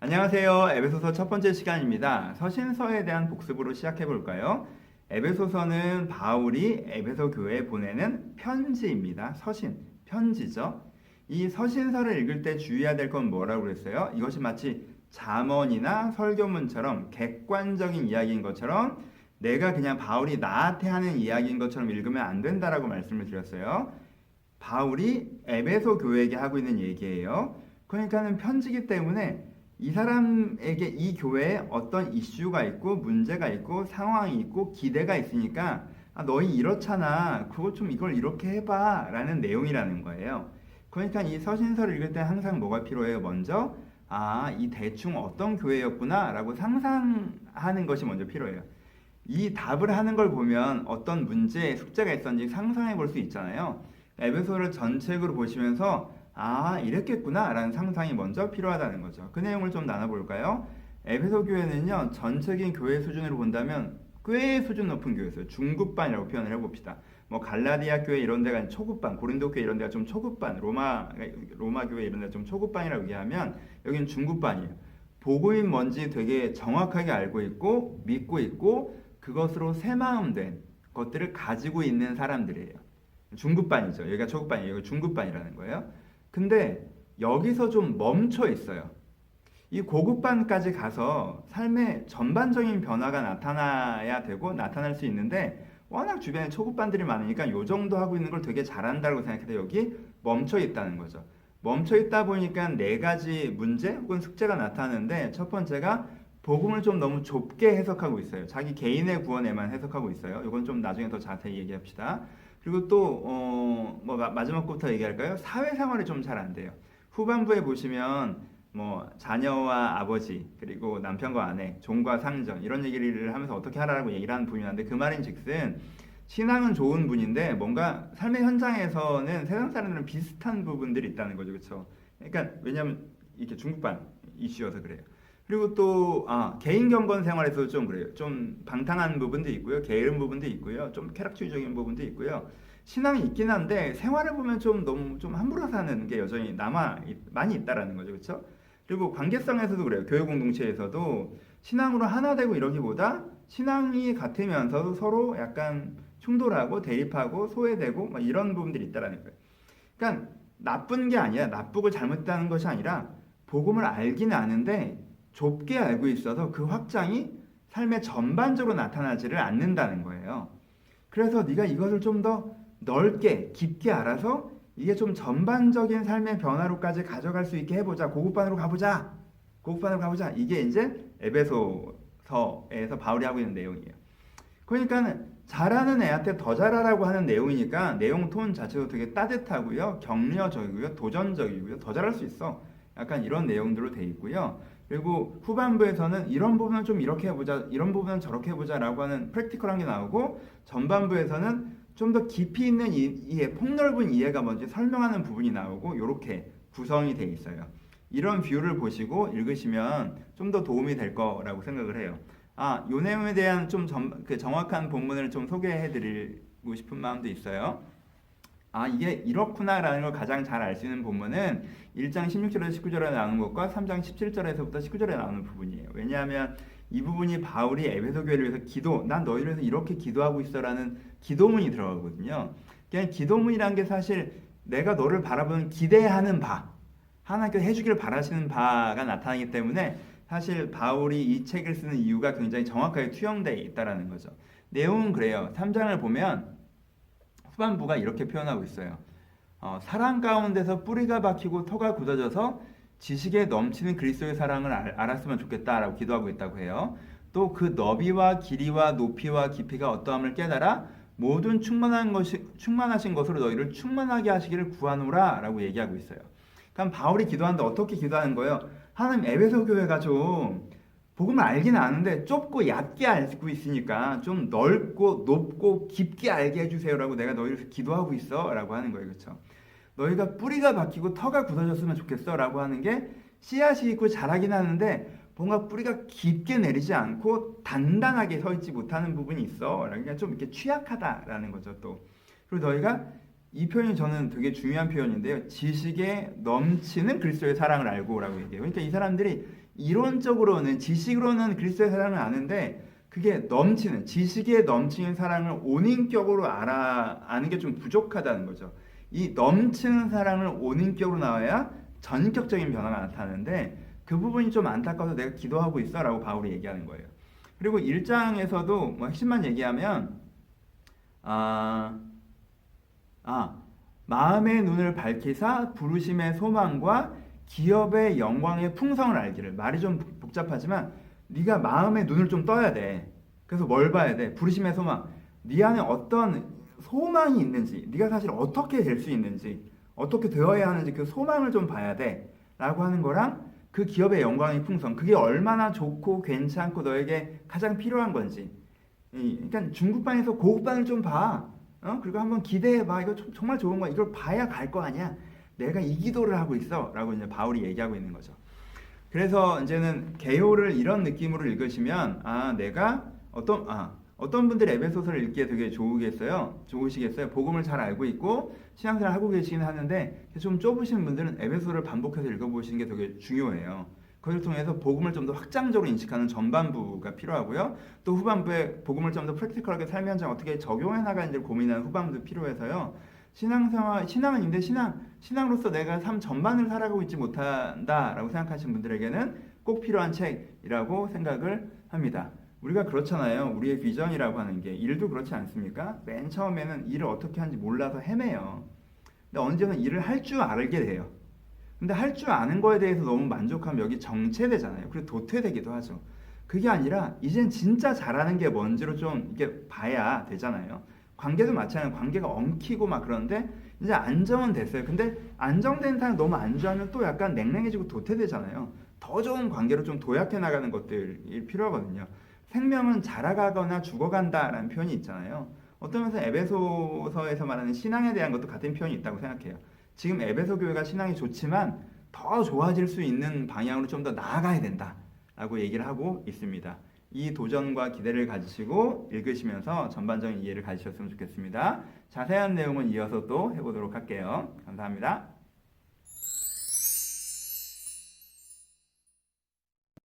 안녕하세요. 에베소서 첫 번째 시간입니다. 서신서에 대한 복습으로 시작해 볼까요? 에베소서는 바울이 에베소 교회에 보내는 편지입니다. 서신, 편지죠. 이 서신서를 읽을 때 주의해야 될 건 뭐라고 그랬어요? 이것이 마치 잠언이나 설교문처럼 객관적인 이야기인 것처럼 내가 그냥 바울이 나한테 하는 이야기인 것처럼 읽으면 안 된다라고 말씀을 드렸어요. 바울이 에베소 교회에게 하고 있는 얘기예요. 그러니까는 편지기 때문에 이 사람에게 이 교회에 어떤 이슈가 있고 문제가 있고 상황이 있고 기대가 있으니까 너희 이렇잖아. 그거 좀 이걸 이렇게 해봐 라는 내용이라는 거예요. 그러니까 이 서신서를 읽을 때 항상 뭐가 필요해요? 먼저 이 대충 어떤 교회였구나 라고 상상하는 것이 먼저 필요해요. 이 답을 하는 걸 보면 어떤 문제, 숙제가 있었는지 상상해 볼 수 있잖아요. 에베소를 전책으로 보시면서 이랬겠구나 라는 상상이 먼저 필요하다는 거죠. 그 내용을 좀 나눠볼까요? 에베소 교회는요, 전체적인 교회 수준으로 본다면 꽤 수준 높은 교회였어요. 중급반이라고 표현을 해봅시다. 뭐 갈라디아 교회 이런 데가 초급반, 고린도 교회 이런 데가 좀 초급반, 로마 교회 이런 데가 좀 초급반이라고 얘기하면 여기는 중급반이에요. 복음인 뭔지 되게 정확하게 알고 있고 믿고 있고 그것으로 새 마음 된 것들을 가지고 있는 사람들이에요. 중급반이죠. 여기가 초급반이에요. 여기가 중급반이라는 거예요. 근데 여기서 좀 멈춰 있어요. 이 고급반까지 가서 삶의 전반적인 변화가 나타나야 되고 나타날 수 있는데 워낙 주변에 초급반들이 많으니까 요 정도 하고 있는 걸 되게 잘한다고 생각해도 여기 멈춰 있다는 거죠. 멈춰 있다 보니까 네 가지 문제 혹은 숙제가 나타나는데 첫 번째가 복음을 좀 너무 좁게 해석하고 있어요. 자기 개인의 구원에만 해석하고 있어요. 이건 좀 나중에 더 자세히 얘기합시다. 그리고 또 마지막 것부터 얘기할까요? 사회생활이 좀 잘 안 돼요. 후반부에 보시면 뭐 자녀와 아버지 그리고 남편과 아내, 종과 상전 이런 얘기를 하면서 어떻게 하라고 얘기를 하는 분이 있는데 그 말인즉슨 신앙은 좋은 분인데 뭔가 삶의 현장에서는 세상 사람들은 비슷한 부분들이 있다는 거죠, 그렇죠? 그러니까 왜냐하면 이렇게 중국반 이슈여서 그래요. 그리고 또 개인 경건 생활에서 좀 그래요. 좀 방탕한 부분도 있고요. 게으른 부분도 있고요. 좀 쾌락주의적인 부분도 있고요. 신앙이 있긴 한데 생활을 보면 좀 너무 좀 함부로 사는 게 여전히 많이 있다라는 거죠. 그렇죠? 그리고 관계성에서도 그래요. 교회 공동체에서도 신앙으로 하나 되고 이러기보다 신앙이 같으면서도 서로 약간 충돌하고 대립하고 소외되고 막 이런 부분들이 있다라는 거예요. 그러니까 나쁜 게 아니라 나쁘고 잘못다는 것이 아니라 복음을 알긴 아는데 좁게 알고 있어서 그 확장이 삶의 전반적으로 나타나지를 않는다는 거예요. 그래서 네가 이것을 좀 더 넓게 깊게 알아서 이게 좀 전반적인 삶의 변화로까지 가져갈 수 있게 해보자. 고급반으로 가보자. 고급반으로 가보자. 이게 이제 에베소서에서 바울이 하고 있는 내용이에요. 그러니까 잘하는 애한테 더 잘하라고 하는 내용이니까 내용 톤 자체도 되게 따뜻하고요. 격려적이고요. 도전적이고요. 더 잘할 수 있어. 약간 이런 내용들로 돼 있고요. 그리고 후반부에서는 이런 부분은 좀 이렇게 해보자, 이런 부분은 저렇게 해보자라고 하는 프랙티컬한 게 나오고 전반부에서는 좀 더 깊이 있는 이해, 폭넓은 이해가 뭔지 설명하는 부분이 나오고 이렇게 구성이 돼 있어요. 이런 뷰를 보시고 읽으시면 좀 더 도움이 될 거라고 생각을 해요. 요 내용에 대한 좀 정확한 본문을 좀 소개해 드리고 싶은 마음도 있어요. 이게 이렇구나라는 걸 가장 잘 알 수 있는 본문은 1장 16절에서 19절에 나오는 것과 3장 17절에서부터 19절에 나오는 부분이에요. 왜냐하면 이 부분이 바울이 에베소 교회를 위해서 난 너희를 위해서 이렇게 기도하고 있어라는 기도문이 들어가거든요. 그냥 기도문이란 게 사실 내가 너를 바라보는 기대하는 바, 하나님께서 해주기를 바라시는 바가 나타나기 때문에 사실 바울이 이 책을 쓰는 이유가 굉장히 정확하게 투영되어 있다는 거죠. 내용은 그래요. 3장을 보면 후반부가 이렇게 표현하고 있어요. 사랑 가운데서 뿌리가 박히고 터가 굳어져서 지식에 넘치는 그리스도의 사랑을 알았으면 좋겠다라고 기도하고 있다고 해요. 또 그 너비와 길이와 높이와 깊이가 어떠함을 깨달아 모든 충만하신 것으로 너희를 충만하게 하시기를 구하노라 라고 얘기하고 있어요. 그럼 바울이 기도하는데 어떻게 기도하는 거예요? 하나님, 에베소 교회가 좀 복음을 알긴 아는데 좁고 얕게 알고 있으니까 좀 넓고 높고 깊게 알게 해주세요라고 내가 너희를 기도하고 있어 라고 하는 거예요. 그렇죠? 너희가 뿌리가 박히고 터가 굳어졌으면 좋겠어 라고 하는 게 씨앗이 있고 자라긴 하는데 뭔가 뿌리가 깊게 내리지 않고 단단하게 서 있지 못하는 부분이 있어. 그러니까 좀 이렇게 취약하다라는 거죠. 또 그리고 너희가 이 표현이 저는 되게 중요한 표현인데요. 지식에 넘치는 그리스도의 사랑을 알고라고 얘기해요. 그러니까 이 사람들이 이론적으로는 지식으로는 그리스도의 사랑을 아는데 그게 넘치는 지식에 넘치는 사랑을 온인격으로 아는 게 좀 부족하다는 거죠. 이 넘치는 사랑을 온인격으로 나와야 전격적인 변화가 나타나는데 그 부분이 좀 안타까워서 내가 기도하고 있어라고 바울이 얘기하는 거예요. 그리고 1장에서도 뭐 핵심만 얘기하면 마음의 눈을 밝히사 부르심의 소망과 기업의 영광의 풍성을 알기를. 말이 좀 복잡하지만 네가 마음의 눈을 좀 떠야 돼. 그래서 뭘 봐야 돼? 부르심의 소망. 네 안에 어떤 소망이 있는지, 네가 사실 어떻게 될 수 있는지, 어떻게 되어야 하는지 그 소망을 좀 봐야 돼 라고 하는 거랑 그 기업의 영광의 풍성, 그게 얼마나 좋고 괜찮고 너에게 가장 필요한 건지. 그러니까 중급반에서 고급반을 좀 봐. 그리고 한번 기대해봐. 이거 정말 좋은 거야. 이걸 봐야 갈 거 아니야. 내가 이 기도를 하고 있어 라고 이제 바울이 얘기하고 있는 거죠. 그래서 이제는 개요를 이런 느낌으로 읽으시면 내가 어떤 분들이 에베소서를 읽기에 되게 좋으시겠어요. 복음을 잘 알고 있고 신앙생활 하고 계시긴 하는데 좀 좁으신 분들은 에베소를 반복해서 읽어보시는 게 되게 중요해요. 그걸 통해서 복음을 좀 더 확장적으로 인식하는 전반부가 필요하고요. 또 후반부에 복음을 좀 더 프랙티컬하게 삶의 현장 어떻게 적용해 나가는지를 고민하는 후반부도 필요해서요. 신앙은 있는데 신앙으로서 내가 삶 전반을 살아가고 있지 못한다라고 생각하시는 분들에게는 꼭 필요한 책이라고 생각을 합니다. 우리가 그렇잖아요. 우리의 비전이라고 하는 게 일도 그렇지 않습니까? 맨 처음에는 일을 어떻게 하는지 몰라서 헤매요. 근데 언제는 일을 할 줄 알게 돼요. 근데 할 줄 아는 거에 대해서 너무 만족하면 여기 정체되잖아요. 그리고 도태되기도 하죠. 그게 아니라 이젠 진짜 잘하는 게 뭔지로 좀 이렇게 봐야 되잖아요. 관계도 마찬가지예요. 관계가 엉키고 막 그런데 이제 안정은 됐어요. 근데 안정된 사람이 너무 안주하면 또 약간 냉랭해지고 도태되잖아요. 더 좋은 관계로 좀 도약해 나가는 것들이 필요하거든요. 생명은 자라가거나 죽어간다라는 표현이 있잖아요. 어떤 면에서 에베소서에서 말하는 신앙에 대한 것도 같은 표현이 있다고 생각해요. 지금 에베소 교회가 신앙이 좋지만 더 좋아질 수 있는 방향으로 좀 더 나아가야 된다라고 얘기를 하고 있습니다. 이 도전과 기대를 가지시고 읽으시면서 전반적인 이해를 가지셨으면 좋겠습니다. 자세한 내용은 이어서 또 해보도록 할게요. 감사합니다.